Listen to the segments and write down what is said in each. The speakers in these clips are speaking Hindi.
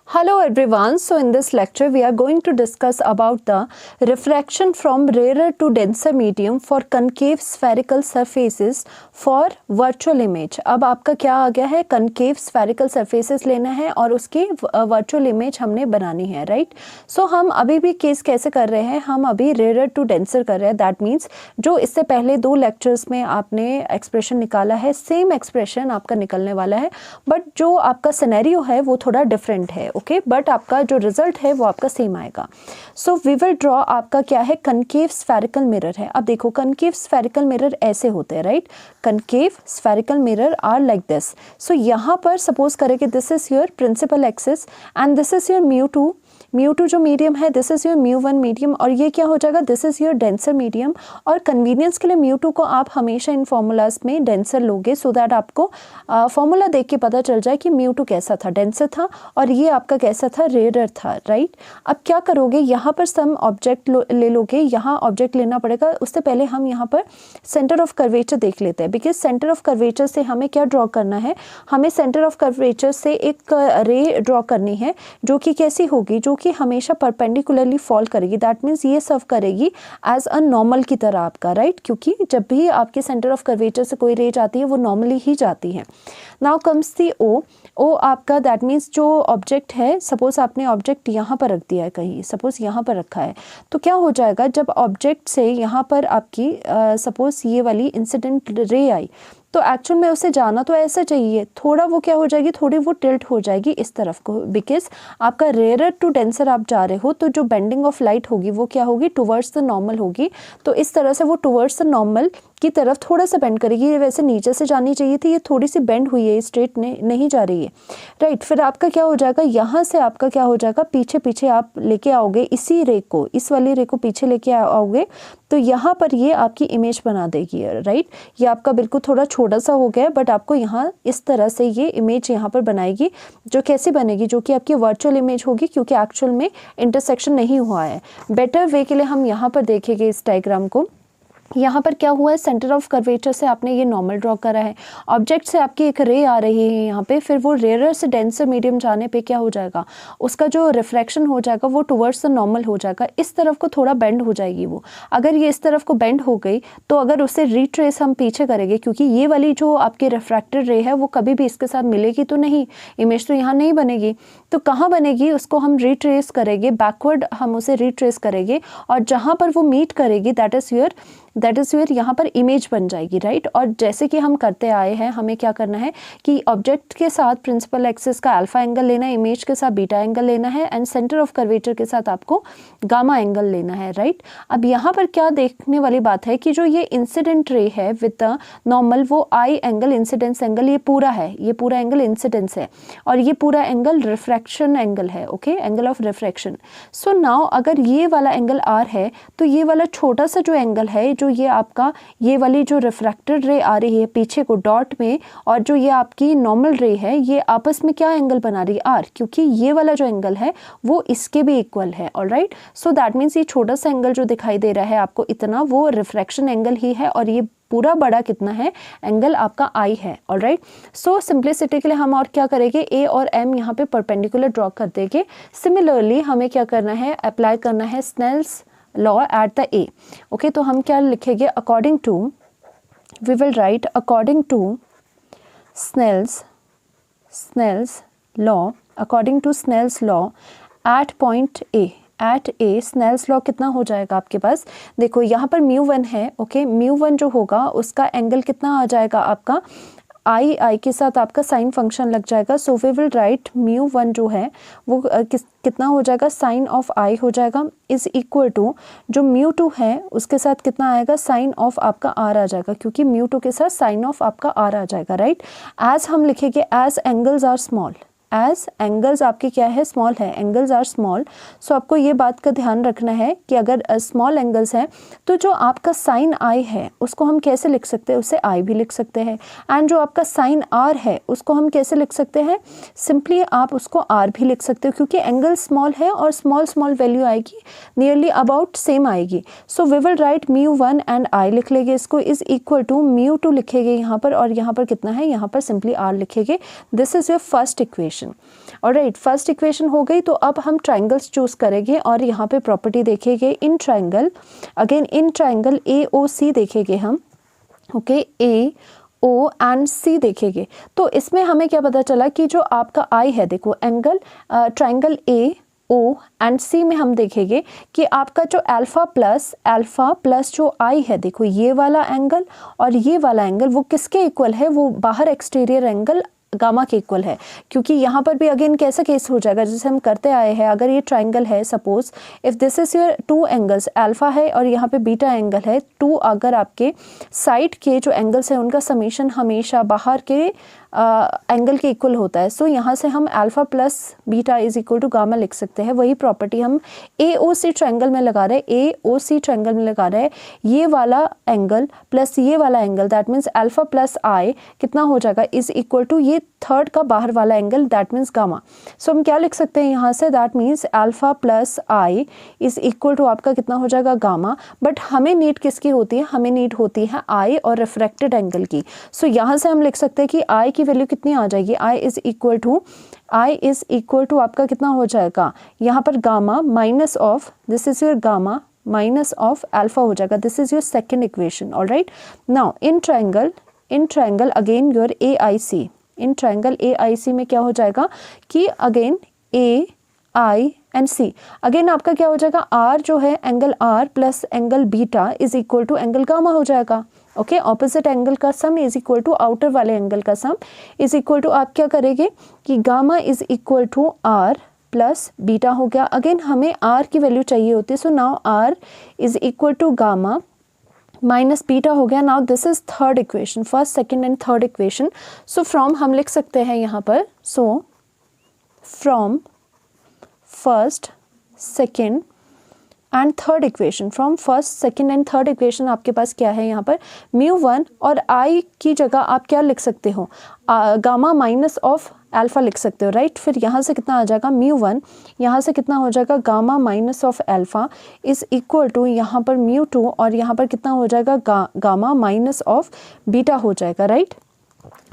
Hello everyone, so in this lecture we are going to discuss about the refraction from rarer to denser medium for concave spherical surfaces for virtual image। अब आपका क्या आ गया है, concave spherical surfaces लेना है और उसकी virtual image हमने बनानी है, राइट। सो हम अभी भी केस कैसे कर रहे हैं, हम अभी rarer to denser कर रहे हैं। दैट मीन्स जो इससे पहले दो लेक्चर्स में आपने एक्सप्रेशन निकाला है, सेम एक्सप्रेशन आपका निकलने वाला है, बट जो आपका सिनेरियो है वो थोड़ा डिफरेंट है, ओके, बट आपका जो रिजल्ट है वो आपका सेम आएगा। सो वी विल ड्रॉ, आपका क्या है, कनकेव स्फेरिकल मिरर है। अब देखो कनकेव स्फेरिकल मिरर ऐसे होते हैं, right. Concave spherical mirror are like this. So यहाँ पर सपोज करें कि this is your principal axis and this is your mu two जो मीडियम है, this is your mu one medium, और ये क्या हो जाएगा, this is your denser medium. और कन्वीनियंस के लिए म्यू2 को आप हमेशा इन फॉर्मूलाज में डेंसर लोगे, सो दैट आपको फॉर्मूला देख के पता चल जाए कि म्यू2 कैसा था, डेंसर था, और ये आपका कैसा था, रेयर था, राइट। अब क्या करोगे, यहाँ पर सम ऑब्जेक्ट ले लोगे, यहाँ ऑब्जेक्ट लेना पड़ेगा। उससे पहले हम यहाँ पर सेंटर ऑफ कर्वेचर देख लेते हैं, बिकॉज सेंटर ऑफ कर्वेचर से हमें क्या ड्रॉ करना है, हमें सेंटर ऑफ कर्वेचर से एक रे ड्रॉ करनी है जो कि कैसी होगी, जो कि हमेशा परपेंडिकुलरली फॉल करेगी। दैट मीन्स ये सर्व करेगी एज अ नॉर्मल की तरह आपका, राइट, क्योंकि जब भी आपके सेंटर ऑफ कर्वेचर से कोई रे जाती है वो नॉर्मली ही जाती है। नाउ कम्स दी ओ आपका, दैट मीन्स जो ऑब्जेक्ट है, सपोज आपने ऑब्जेक्ट यहाँ पर रख दिया है, कहीं सपोज यहाँ पर रखा है, तो क्या हो जाएगा, जब ऑब्जेक्ट से यहाँ पर आपकी सपोज ये वाली इंसिडेंट रे आई, तो एक्चुअल में उसे जाना तो ऐसा चाहिए, थोड़ा वो क्या हो जाएगी, थोड़ी वो टिल्ट हो जाएगी इस तरफ को, बिकॉज आपका रेयर टू डेंसर आप जा रहे हो, तो जो बेंडिंग ऑफ लाइट होगी वो क्या होगी, टुवर्ड्स द नॉर्मल होगी। तो इस तरह से वो टुवर्ड्स द नॉर्मल की तरफ थोड़ा सा बेंड करेगी। ये वैसे नीचे से जानी चाहिए थी, ये थोड़ी सी बेंड हुई है, स्ट्रेट नहीं जा रही है, राइट। फिर आपका क्या हो जाएगा, यहाँ से आपका क्या हो जाएगा, पीछे पीछे आप लेके आओगे इसी रे को, इस वाली रे को पीछे लेके आओगे, तो यहाँ पर ये आपकी इमेज बना देगी, राइट। ये आपका बिल्कुल थोड़ा छोटा सा हो गया, बट आपको यहाँ इस तरह से ये इमेज यहाँ पर बनाएगी, जो कैसी बनेगी, जो कि आपकी वर्चुअल इमेज होगी, क्योंकि एक्चुअल में इंटरसेक्शन नहीं हुआ है। बेटर वे के लिए हम यहाँ पर देखेंगे इस डायग्राम को। यहाँ पर क्या हुआ है, सेंटर ऑफ कर्वेचर से आपने ये नॉर्मल ड्रॉ करा है, ऑब्जेक्ट से आपकी एक रे आ रही है यहाँ पे, फिर वो रेयर से डेंसर मीडियम जाने पे क्या हो जाएगा, उसका जो रिफ्रैक्शन हो जाएगा वो टुवर्ड्स द नॉर्मल हो जाएगा, इस तरफ को थोड़ा बेंड हो जाएगी वो। अगर ये इस तरफ को बेंड हो गई, तो अगर उसे रिट्रेस हम पीछे करेंगे, क्योंकि ये वाली जो आपकी रिफ्रैक्टेड रे है वो कभी भी इसके साथ मिलेगी तो नहीं, इमेज तो यहाँ नहीं बनेगी, तो कहाँ बनेगी, उसको हम रिट्रेस करेंगे, बैकवर्ड हम उसे रिट्रेस करेंगे, और जहाँ पर वो मीट करेगी दैट इज योर यहाँ पर इमेज बन जाएगी, राइट। और जैसे कि हम करते आए हैं, हमें क्या करना है कि ऑब्जेक्ट के साथ प्रिंसिपल एक्सिस का अल्फा एंगल लेना है, इमेज के साथ बीटा एंगल लेना है, एंड सेंटर ऑफ कर्वेचर के साथ आपको गामा एंगल लेना है, राइट। अब यहाँ पर क्या देखने वाली बात है कि जो ये इंसिडेंट रे है विद द नॉर्मल, वो आई एंगल, इंसिडेंस एंगल, ये पूरा है, ये पूरा एंगल इंसिडेंस है, और ये पूरा एंगल रिफ्रैक्शन एंगल है, okay, angle of refraction. So now अगर ये वाला एंगल आर है, तो ये वाला छोटा सा जो एंगल है, जो ये आपका ये वाली जो रिफ्रैक्टेड रे आ रही है पीछे को डॉट में, और जो ये आपकी नॉर्मल रे है, ये आपस में क्या एंगल बना रही है, आर, क्योंकि ये वाला जो एंगल है वो इसके भी इक्वल है, ऑलराइट। सो दैट मीन्स ये छोटा सा एंगल जो दिखाई दे रहा है आपको इतना, वो रिफ्रैक्शन एंगल ही है, और ये पूरा बड़ा कितना है, एंगल आपका आई है, ऑलराइट। सो सिंप्लिसिटी के लिए हम और क्या करेंगे, ए और एम यहाँ पे परपेंडिकुलर ड्रॉ कर देंगे। सिमिलरली हमें क्या करना है, अप्लाई करना है Snell's law at the A, okay. तो हम क्या लिखेंगे, according to, we will write according to Snell's law, according to Snell's law at point A, at A Snell's law कितना हो जाएगा आपके पास, देखो यहाँ पर म्यू1 है, ओके, म्यू1 जो होगा उसका एंगल कितना आ जाएगा आपका, आई के साथ आपका साइन फंक्शन लग जाएगा। सो वी विल राइट म्यू1 जो है वो कितना हो जाएगा, साइन ऑफ आई हो जाएगा, इज इक्वल टू जो म्यू2 है उसके साथ कितना आएगा, साइन ऑफ आपका आर आ जाएगा, क्योंकि म्यू2 के साथ साइन ऑफ आपका आर आ जाएगा, राइट। एज हम लिखेंगे as angles are small, as angles आपके क्या है, स्मॉल है, एंगल्स आर स्मॉल। सो आपको ये बात का ध्यान रखना है कि अगर स्मॉल एंगल्स हैं, तो जो आपका साइन आई है उसको हम कैसे लिख सकते हैं, उसे आई भी लिख सकते हैं, एंड जो आपका साइन आर है उसको हम कैसे लिख सकते हैं, सिंपली आप उसको आर भी लिख सकते हो, क्योंकि एंगल स्मॉल है और स्मॉल वैल्यू आएगी, नियरली अबाउट सेम आएगी। So we will write mu one and i लिख लेंगे, इसको इज इक्वल टू म्यू2 लिखेंगे यहाँ पर, और यहाँ पर कितना है, यहाँ पर सिंपली आर लिखेंगे। This is your first equation. Alright, first equation हो गई। तो अब हम ट्राइंगल्स चूज करेंगे और यहाँ पे प्रॉपर्टी देखेंगे इन triangle, again in triangle AOC देखेंगे हम, ओके, AO एंड C देखेंगे। तो इसमें हमें क्या पता चला कि जो आपका I है, देखो angle triangle AO and C में हम देखेंगे कि आपका जो अल्फा प्लस जो I है, देखो ये वाला एंगल और ये वाला एंगल वो किसके इक्वल है, वो बाहर एक्सटीरियर एंगल गामा के इक्वल है। क्योंकि यहाँ पर भी अगेन कैसा केस हो जाएगा जैसे हम करते आए हैं, अगर ये ट्राइंगल है, suppose if this is your two angles, alpha है और यहाँ पे बीटा एंगल है, टू अगर आपके साइड के जो एंगल्स हैं उनका समीशन हमेशा बाहर के एंगल के इक्वल होता है। सो यहाँ से हम alpha plus beta is equal to gamma लिख सकते हैं। वही प्रॉपर्टी हम AOC ट्राइंगल में लगा रहे हैं, AOC ट्राइंगल में लगा रहे हैं, ये वाला एंगल प्लस ये वाला angle, that means alpha plus I कितना हो जाएगा, इज इक्वल टू ये थर्ड का बाहर वाला angle, that means gamma. So हम क्या लिख सकते हैं यहाँ से, that means alpha plus I is equal to आपका कितना हो जाएगा, गामा। बट हमें नीड किसकी होती है, हमें नीड होती है I और रिफ्रैक्टेड एंगल की। सो यहाँ से हम लिख सकते हैं कि I की वैल्यू कितनी आ जाएगी, I इज इक्वल टू आपका कितना हो जाएगा, यहाँ पर gamma minus of, this is your gamma minus of alpha हो जाएगा, this is your second equation. Alright, now in triangle again your AIC, in triangle AIC में क्या हो जाएगा कि again AI and C, again आपका क्या हो जाएगा, R जो है angle R plus angle beta is equal to angle gamma हो जाएगा। ओके, ऑपोजिट एंगल का sum is equal to outer वाले एंगल का सम इज इक्वल टू, आप क्या करेंगे कि gamma is equal to R plus beta हो गया। अगेन हमें R की वैल्यू चाहिए होती है, so now R is equal to gamma minus beta हो गया। Now this is third equation, first second and third equation. So from हम लिख सकते हैं यहाँ पर, so from first second and third equation, from first second and third equation आपके पास क्या है, यहाँ पर μ1 और I की जगह आप क्या लिख सकते हो, गामा माइनस ऑफ अल्फा लिख सकते हो, राइट। फिर यहाँ से कितना आ जाएगा, μ1, यहाँ से कितना हो जाएगा, gamma minus of alpha is equal to यहाँ पर μ2 और यहाँ पर कितना हो जाएगा, गामा माइनस ऑफ बीटा हो जाएगा, राइट।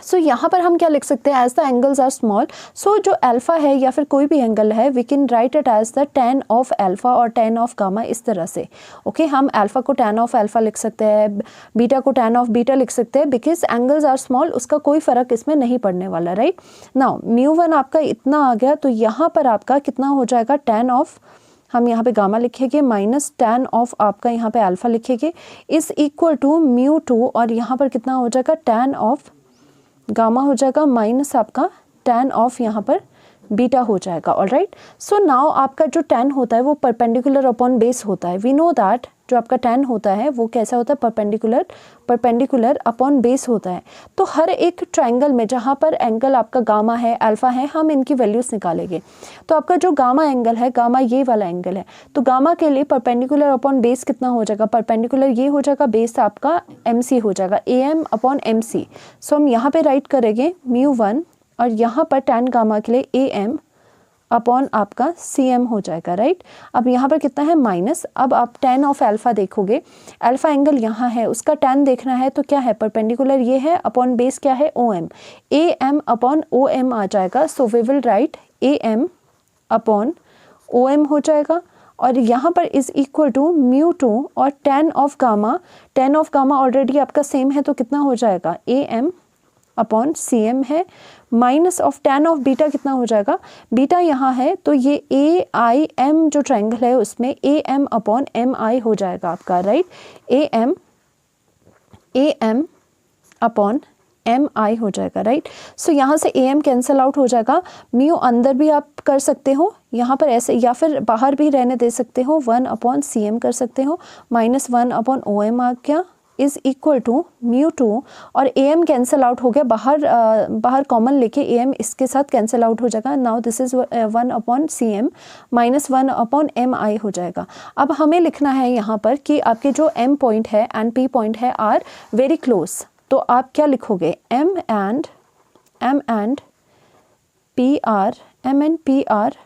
सो यहाँ पर हम क्या लिख सकते हैं, as the angles are small, so जो अल्फा है या फिर कोई भी एंगल है, we can write it as the tan of alpha और tan ऑफ गामा, इस तरह से। ओके, हम अल्फा को tan ऑफ अल्फा लिख सकते हैं, बीटा को tan ऑफ बीटा लिख सकते हैं, बिकॉज एंगल्स आर स्मॉल, उसका कोई फर्क इसमें नहीं पड़ने वाला, राइट। नाउ μ1 आपका इतना आ गया, तो यहाँ पर आपका कितना हो जाएगा, tan ऑफ, हम यहाँ पे गामा लिखेंगे माइनस tan ऑफ आपका यहाँ पे अल्फा लिखेंगे इज इक्वल टू μ2 और यहाँ पर कितना हो जाएगा, tan ऑफ गामा हो जाएगा माइनस आपका tan ऑफ यहाँ पर बीटा हो जाएगा। ऑलराइट, सो नाउ आपका जो tan होता है वो परपेंडिकुलर अपॉन बेस होता है। वी नो दैट जो आपका tan होता है वो कैसा होता है, परपेंडिकुलर अपॉन बेस होता है। तो हर एक ट्राइंगल में जहाँ पर एंगल आपका गामा है, अल्फा है, हम इनकी वैल्यूज निकालेंगे। तो आपका जो गामा एंगल है, गामा ये वाला एंगल है, तो गामा के लिए परपेंडिकुलर अपॉन बेस कितना हो जाएगा, परपेंडिकुलर ये हो जाएगा, बेस आपका MC हो जाएगा, AM अपॉन MC। सो हम यहाँ पे राइट करेंगे μ1 और यहाँ पर tan गामा के लिए AM अपॉन आपका CM हो जाएगा, राइट। अब यहाँ पर कितना है, माइनस। अब आप tan ऑफ अल्फा देखोगे, अल्फा एंगल यहाँ है, उसका tan देखना है तो क्या है, परपेंडिकुलर ये है, अपॉन बेस क्या है, OM, AM अपॉन OM आ जाएगा। So we will write AM upon OM हो जाएगा और यहाँ पर इज इक्वल टू μ2 और tan ऑफ गामा ऑलरेडी आपका सेम है तो कितना हो जाएगा, AM अपॉन CM है, minus of tan of beta कितना हो जाएगा, बीटा यहाँ है तो ये AIM जो ट्राइंगल है उसमें AM अपॉन MI हो जाएगा आपका, राइट। AM अपॉन MI हो जाएगा, राइट। सो यहाँ से AM कैंसिल आउट हो जाएगा, म्यू अंदर भी आप कर सकते हो यहाँ पर ऐसे, या फिर बाहर भी रहने दे सकते हो, 1 अपॉन CM कर सकते हो, माइनस 1 अपॉन OM आ गया इज इक्वल टू μ2 और AM कैंसिल आउट हो गया, बाहर कॉमन लेके AM इसके साथ कैंसिल आउट हो जाएगा। Now this is 1 upon CM minus 1 upon MI हो जाएगा। अब हमें लिखना है यहाँ पर कि आपके जो M पॉइंट है एंड P पॉइंट है आर वेरी क्लोज, तो आप क्या लिखोगे, M and P are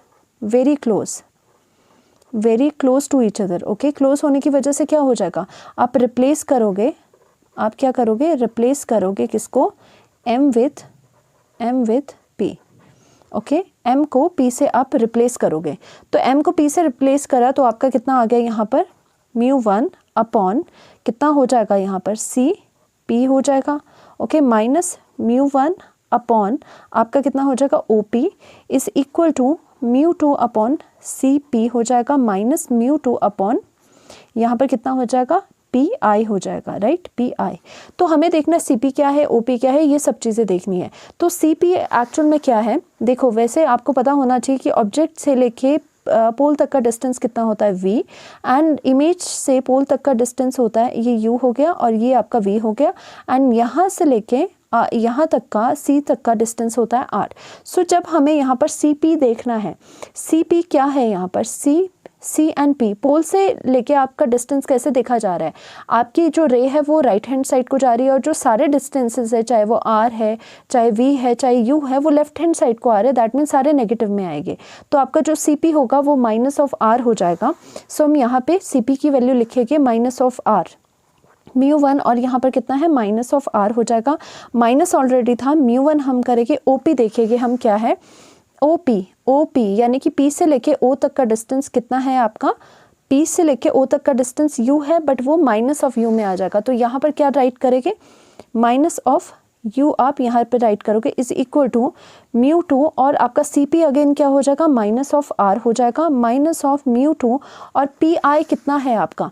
very close to each other. Okay, close होने की वजह से क्या हो जाएगा, आप रिप्लेस करोगे, आप क्या करोगे, रिप्लेस करोगे किसको, M with P। Okay, m को p से आप रिप्लेस करोगे, तो m को p से रिप्लेस करा तो आपका कितना आ गया यहाँ पर μ1 अपॉन कितना हो जाएगा यहाँ पर c p हो जाएगा, ओके, माइनस μ1 अपॉन आपका कितना हो जाएगा OP is equal to μ2 upon CP हो जाएगा माइनस μ2 अपॉन यहाँ पर कितना हो जाएगा PI हो जाएगा, राइट, PI। तो हमें देखना CP क्या है, OP क्या है, ये सब चीज़ें देखनी है। तो CP एक्चुअल में क्या है, देखो वैसे आपको पता होना चाहिए कि ऑब्जेक्ट से लेके पोल तक का डिस्टेंस कितना होता है v, एंड इमेज से पोल तक का डिस्टेंस होता है ये u हो गया और ये आपका v हो गया, एंड यहाँ से लेके यहाँ तक का c तक का डिस्टेंस होता है r। सो जब हमें यहाँ पर CP देखना है, CP क्या है यहाँ पर C एंड P, पोल से लेके आपका डिस्टेंस कैसे देखा जा रहा है, आपकी जो रे है वो राइट हैंड साइड को जा रही है और जो सारे डिस्टेंसेस है चाहे वो R है चाहे V है चाहे U है वो लेफ्ट हैंड साइड को आ रहे हैं, दैट मीन सारे नेगेटिव में आएंगे। तो आपका जो CP होगा वो माइनस ऑफ R हो जाएगा। सो हम यहाँ पे CP की वैल्यू लिखेंगे माइनस ऑफ R μ1 और यहाँ पर कितना है माइनस ऑफ R हो जाएगा, माइनस ऑलरेडी था, μ1 हम करेंगे OP देखेंगे हम क्या है OP यानी कि P से लेके O तक का डिस्टेंस कितना है आपका, P से लेके O तक का डिस्टेंस U है बट वो माइनस ऑफ U में आ जाएगा। तो यहाँ पर क्या राइट करेंगे माइनस ऑफ U आप यहाँ पे राइट करोगे इज इक्वल टू μ2 और आपका CP अगेन क्या हो जाएगा माइनस ऑफ R हो जाएगा माइनस ऑफ μ2 और PI कितना है आपका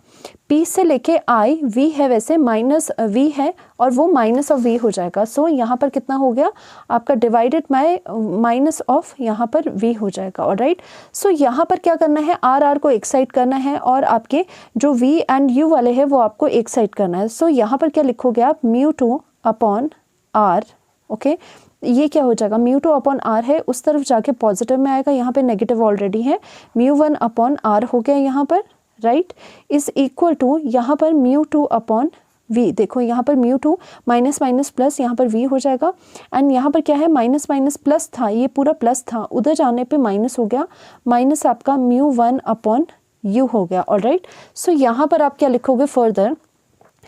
P से लेके I V है वैसे माइनस V है और वो माइनस ऑफ V हो जाएगा। सो यहाँ पर कितना हो गया आपका डिवाइडेड बाय माइनस ऑफ यहाँ पर V हो जाएगा, ऑलराइट। सो यहाँ पर क्या करना है R को एक साइड करना है और आपके जो V एंड U वाले हैं वो आपको एक साइड करना है। सो यहाँ पर क्या लिखोगे आप μ2 अपॉन R, ओके, ये क्या हो जाएगा μ2 अपॉन R है उस तरफ जाके पॉजिटिव में आएगा, यहाँ पे नेगेटिव ऑलरेडी है, μ1 अपॉन R हो गया यहाँ पर, राइट, इज इक्वल टू यहाँ पर μ2 अपॉन V। देखो यहाँ पर μ2 माइनस माइनस प्लस यहाँ पर V हो जाएगा, एंड यहाँ पर क्या है माइनस माइनस प्लस था, ये पूरा प्लस था, उधर जाने पे माइनस हो गया, माइनस आपका μ1 अपॉन U हो गया, ऑलराइट। सो यहाँ पर आप क्या लिखोगे फर्दर,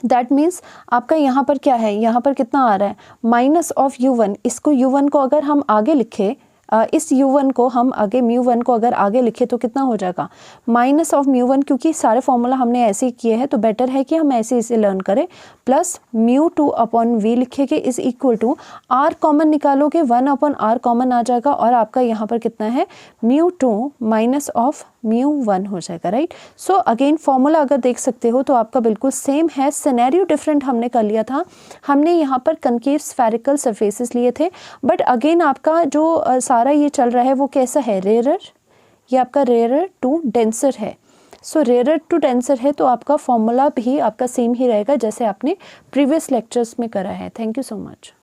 दैट मीन्स आपका यहाँ पर क्या है, यहाँ पर कितना आ रहा है माइनस ऑफ U1, इसको U1 को अगर हम आगे लिखे इस u1 को हम आगे μ1 को अगर आगे लिखे तो कितना हो जाएगा माइनस ऑफ μ1, क्योंकि सारे फॉर्मूला हमने ऐसे ही किए हैं तो बेटर है कि हम ऐसे इसे लर्न करें, प्लस μ2 अपॉन v लिखेंगे is equal to r common निकालोगे 1 अपॉन r कॉमन आ जाएगा और आपका यहाँ पर कितना है μ2 माइनस ऑफ μ1 हो जाएगा, राइट। सो अगेन फॉर्मूला अगर देख सकते हो तो आपका बिल्कुल सेम है, सिनेरियो डिफरेंट हमने कर लिया था, हमने यहाँ पर कनकेव स्फेरिकल सरफेसेस लिए थे, बट अगेन आपका जो सारा ये चल रहा है वो कैसा है रेयरर, ये आपका रेयरर टू डेंसर है। सो रेयरर टू डेंसर है तो आपका फॉर्मूला भी आपका सेम ही रहेगा जैसे आपने प्रीवियस लेक्चर्स में करा है। Thank you so much.